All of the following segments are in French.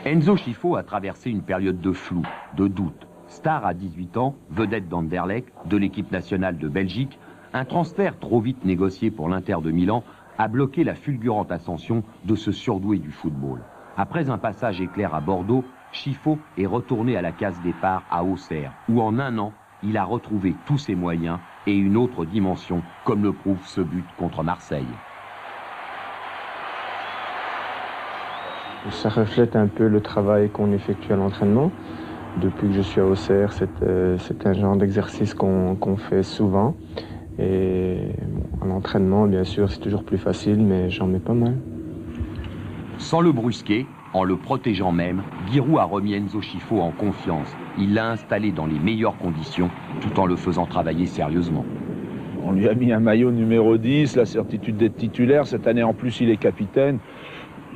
Enzo Scifo a traversé une période de flou, de doute. Star à 18 ans, vedette d'Anderlecht, de l'équipe nationale de Belgique, un transfert trop vite négocié pour l'Inter de Milan a bloqué la fulgurante ascension de ce surdoué du football. Après un passage éclair à Bordeaux, Scifo est retourné à la case départ à Auxerre, où en un an, il a retrouvé tous ses moyens et une autre dimension, comme le prouve ce but contre Marseille. Ça reflète un peu le travail qu'on effectue à l'entraînement. Depuis que je suis à Auxerre, c'est un genre d'exercice qu'on fait souvent. Et bon, à l'entraînement, bien sûr, c'est toujours plus facile, mais j'en mets pas mal. Sans le brusquer, en le protégeant même, Giroud a remis Enzo Scifo en confiance. Il l'a installé dans les meilleures conditions, tout en le faisant travailler sérieusement. On lui a mis un maillot numéro 10, la certitude d'être titulaire. Cette année, en plus, il est capitaine.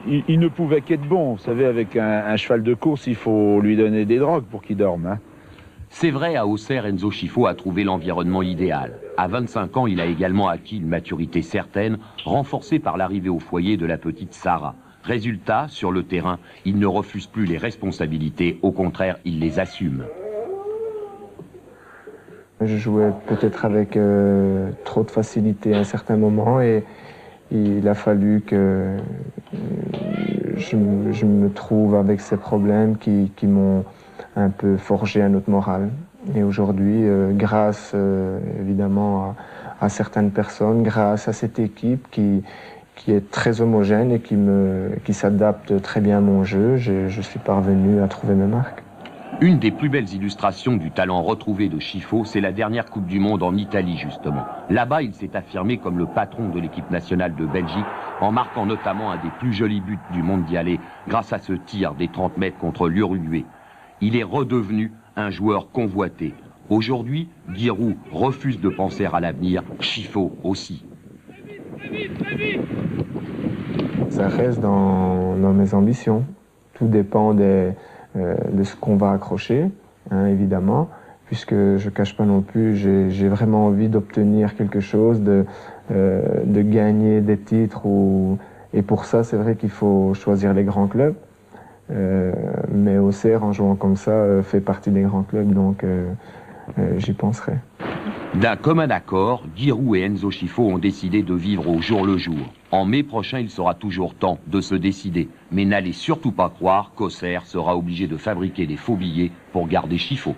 Il ne pouvait qu'être bon. Vous savez, avec un cheval de course, il faut lui donner des drogues pour qu'il dorme. Hein. C'est vrai, à Auxerre, Enzo Scifo a trouvé l'environnement idéal. À 25 ans, il a également acquis une maturité certaine, renforcée par l'arrivée au foyer de la petite Sarah. Résultat, sur le terrain, il ne refuse plus les responsabilités, au contraire, il les assume. Je jouais peut-être avec trop de facilité à un certain moment et il a fallu que je me trouve avec ces problèmes qui m'ont un peu forgé un autre moral. Et aujourd'hui, grâce évidemment à certaines personnes, grâce à cette équipe qui est très homogène et qui s'adapte très bien à mon jeu, je suis parvenu à trouver mes marques. Une des plus belles illustrations du talent retrouvé de Scifo, c'est la dernière Coupe du Monde en Italie, justement. Là-bas, il s'est affirmé comme le patron de l'équipe nationale de Belgique, en marquant notamment un des plus jolis buts du mondialais, grâce à ce tir des 30 mètres contre l'Uruguay. Il est redevenu un joueur convoité. Aujourd'hui, Giroud refuse de penser à l'avenir, Scifo aussi. Ça reste dans mes ambitions. Tout dépend de ce qu'on va accrocher, hein, évidemment, puisque je ne cache pas non plus, j'ai vraiment envie d'obtenir quelque chose, de gagner des titres. Et pour ça, c'est vrai qu'il faut choisir les grands clubs. Mais Auxerre, en jouant comme ça, fait partie des grands clubs, donc j'y penserai. D'un commun accord, Giroud et Enzo Scifo ont décidé de vivre au jour le jour. En mai prochain, il sera toujours temps de se décider. Mais n'allez surtout pas croire qu'Auxerre sera obligé de fabriquer des faux billets pour garder Scifo.